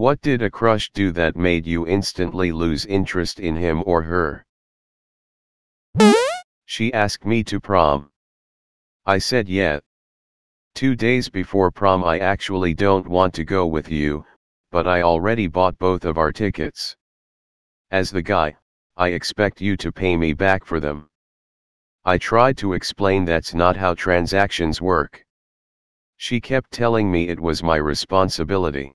What did a crush do that made you instantly lose interest in him or her? She asked me to prom. I said yeah. 2 days before prom I actually don't want to go with you, but I already bought both of our tickets. As the guy, I expect you to pay me back for them. I tried to explain that's not how transactions work. She kept telling me it was my responsibility.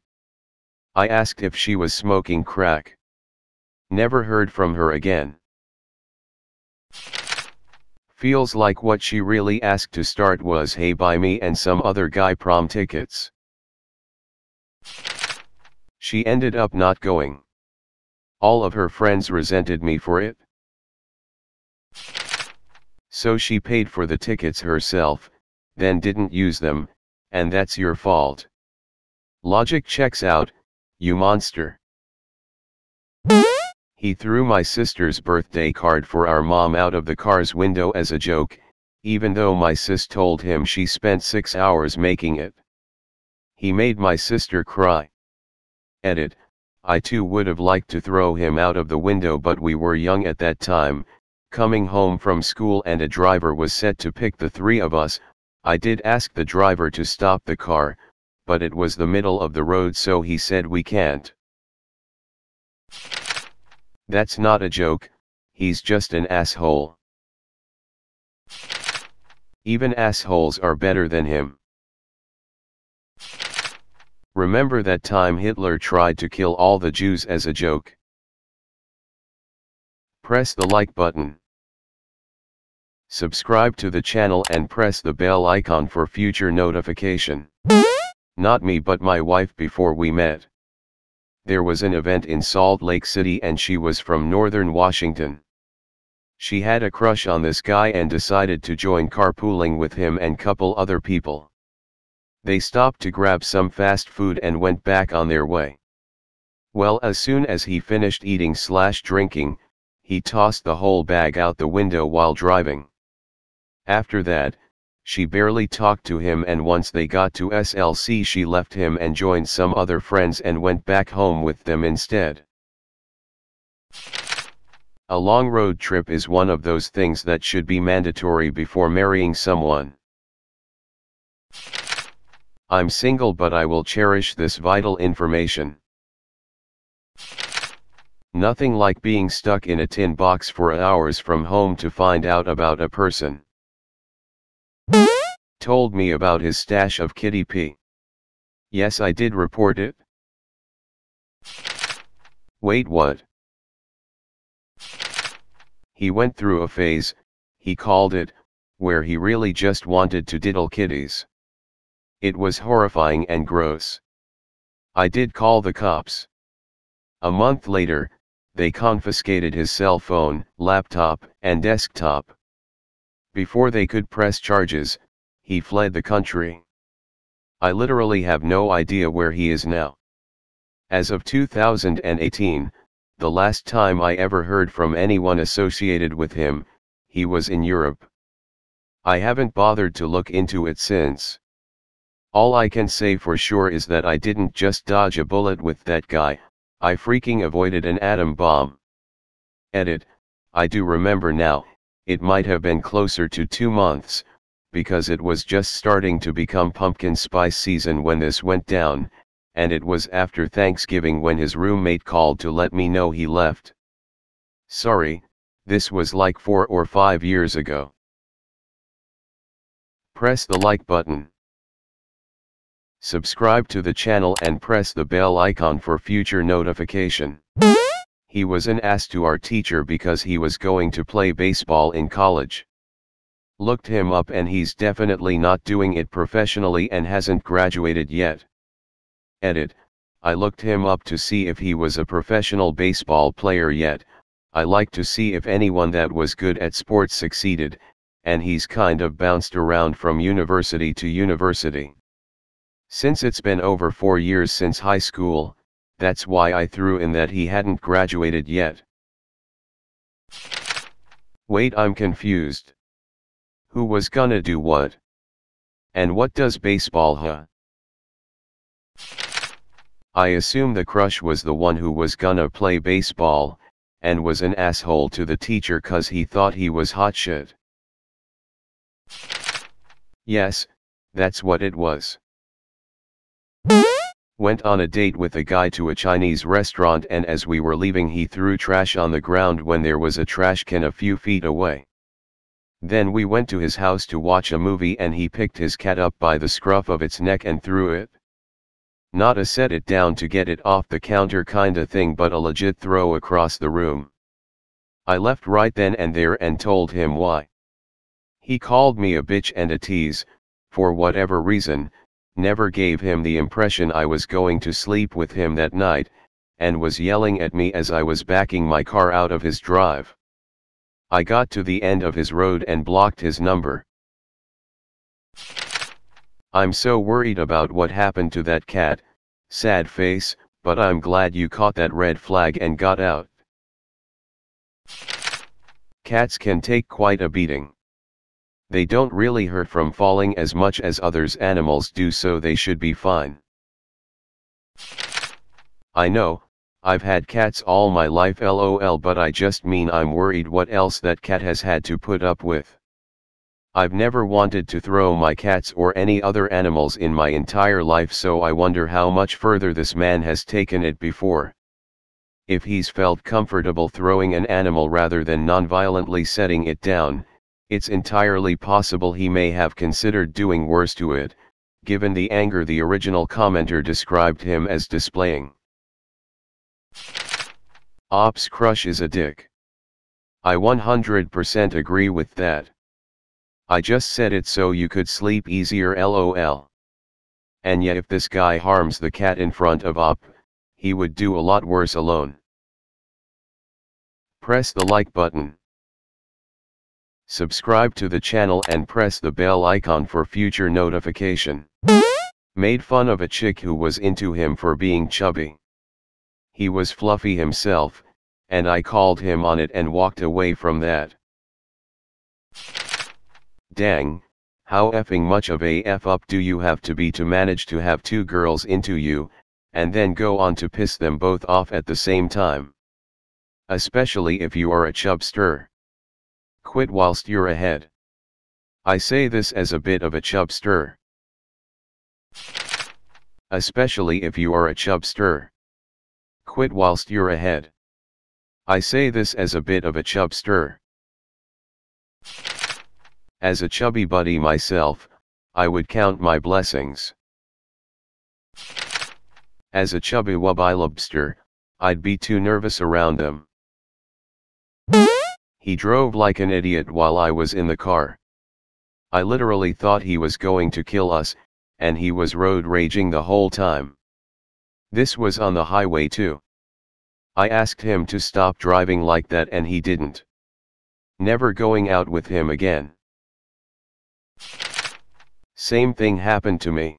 I asked if she was smoking crack. Never heard from her again. Feels like what she really asked to start was hey buy me and some other guy prom tickets. She ended up not going. All of her friends resented me for it. So she paid for the tickets herself, then didn't use them, and that's your fault. Logic checks out, you monster. He threw my sister's birthday card for our mom out of the car's window as a joke, even though my sis told him she spent 6 hours making it. He made my sister cry. Edit, I too would have liked to throw him out of the window, but we were young at that time, coming home from school and a driver was set to pick the three of us. I did ask the driver to stop the car, but it was the middle of the road so he said we can't. That's not a joke, he's just an asshole. Even assholes are better than him. Remember that time Hitler tried to kill all the Jews as a joke? Press the like button. Subscribe to the channel and press the bell icon for future notification. Not me but my wife before we met. There was an event in Salt Lake City and she was from northern Washington. She had a crush on this guy and decided to join carpooling with him and couple other people. They stopped to grab some fast food and went back on their way. Well, as soon as he finished eating/drinking, he tossed the whole bag out the window while driving. After that, she barely talked to him, and once they got to SLC she left him and joined some other friends and went back home with them instead. A long road trip is one of those things that should be mandatory before marrying someone. I'm single but I will cherish this vital information. Nothing like being stuck in a tin box for hours from home to find out about a person. Told me about his stash of kitty pee. Yes, I did report it. Wait, what? He went through a phase, he called it, where he really just wanted to diddle kitties. It was horrifying and gross. I did call the cops. A month later, they confiscated his cell phone, laptop, and desktop. Before they could press charges, he fled the country. I literally have no idea where he is now. As of 2018, the last time I ever heard from anyone associated with him, he was in Europe. I haven't bothered to look into it since. All I can say for sure is that I didn't just dodge a bullet with that guy, I freaking avoided an atom bomb. Edit, I do remember now, it might have been closer to 2 months, because it was just starting to become pumpkin spice season when this went down, and it was after Thanksgiving when his roommate called to let me know he left. Sorry, this was like 4 or 5 years ago. Press the like button. Subscribe to the channel and press the bell icon for future notification. He was an ass to our teacher because he was going to play baseball in college. Looked him up and he's definitely not doing it professionally and hasn't graduated yet. Edit, I looked him up to see if he was a professional baseball player yet. I like to see if anyone that was good at sports succeeded, and he's kind of bounced around from university to university. Since it's been over 4 years since high school, that's why I threw in that he hadn't graduated yet. Wait, I'm confused. Who was gonna do what? And what does baseball I assume the crush was the one who was gonna play baseball, and was an asshole to the teacher 'cause he thought he was hot shit. Yes, that's what it was. Went on a date with a guy to a Chinese restaurant, and as we were leaving he threw trash on the ground when there was a trash can a few feet away. Then we went to his house to watch a movie and he picked his cat up by the scruff of its neck and threw it. Not a set it down to get it off the counter kinda thing, but a legit throw across the room. I left right then and there and told him why. He called me a bitch and a tease, for whatever reason, never gave him the impression I was going to sleep with him that night, and was yelling at me as I was backing my car out of his drive. I got to the end of his road and blocked his number. I'm so worried about what happened to that cat, sad face, but I'm glad you caught that red flag and got out. Cats can take quite a beating. They don't really hurt from falling as much as others animals do, so they should be fine. I know, I've had cats all my life lol, but I just mean I'm worried what else that cat has had to put up with. I've never wanted to throw my cats or any other animals in my entire life, so I wonder how much further this man has taken it before. If he's felt comfortable throwing an animal rather than non-violently setting it down, it's entirely possible he may have considered doing worse to it, given the anger the original commenter described him as displaying. Ops crush is a dick. I 100% agree with that. I just said it so you could sleep easier lol. And yet if this guy harms the cat in front of Op, he would do a lot worse alone. Press the like button. Subscribe to the channel and press the bell icon for future notification. Made fun of a chick who was into him for being chubby. He was fluffy himself, and I called him on it and walked away from that. Dang, how effing much of a f up do you have to be to manage to have two girls into you, and then go on to piss them both off at the same time? Especially if you are a chubster. Quit whilst you're ahead. I say this as a bit of a chubster. Especially if you are a chubster. Quit whilst you're ahead. I say this as a bit of a chubster. As a chubby buddy myself, I would count my blessings. As a chubby wubby lobster, I'd be too nervous around them. He drove like an idiot while I was in the car. I literally thought he was going to kill us, and he was road raging the whole time. This was on the highway too. I asked him to stop driving like that and he didn't. Never going out with him again. Same thing happened to me.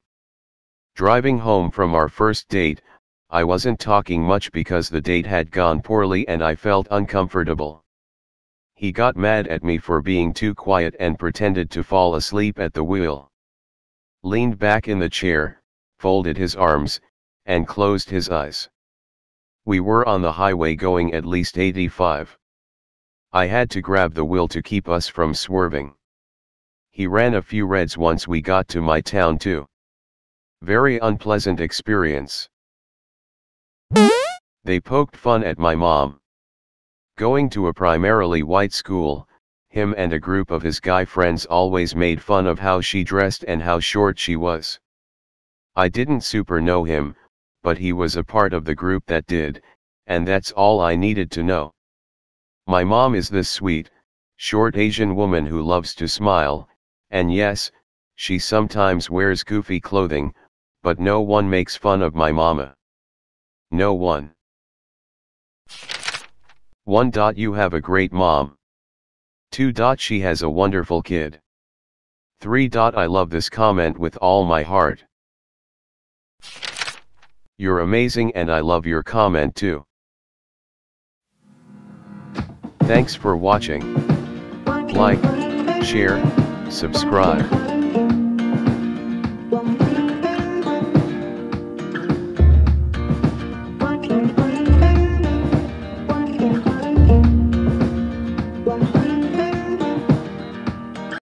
Driving home from our first date, I wasn't talking much because the date had gone poorly and I felt uncomfortable. He got mad at me for being too quiet and pretended to fall asleep at the wheel. Leaned back in the chair, folded his arms, and closed his eyes. We were on the highway going at least 85. I had to grab the wheel to keep us from swerving. He ran a few reds once we got to my town too. Very unpleasant experience. They poked fun at my mom. Going to a primarily white school, him and a group of his guy friends always made fun of how she dressed and how short she was. I didn't super know him, but he was a part of the group that did, and that's all I needed to know. My mom is this sweet, short Asian woman who loves to smile, and yes, she sometimes wears goofy clothing, but no one makes fun of my mama. No one. 1. You have a great mom. 2. She has a wonderful kid. 3. I love this comment with all my heart. You're amazing and I love your comment too. Thanks for watching. Like, share, subscribe.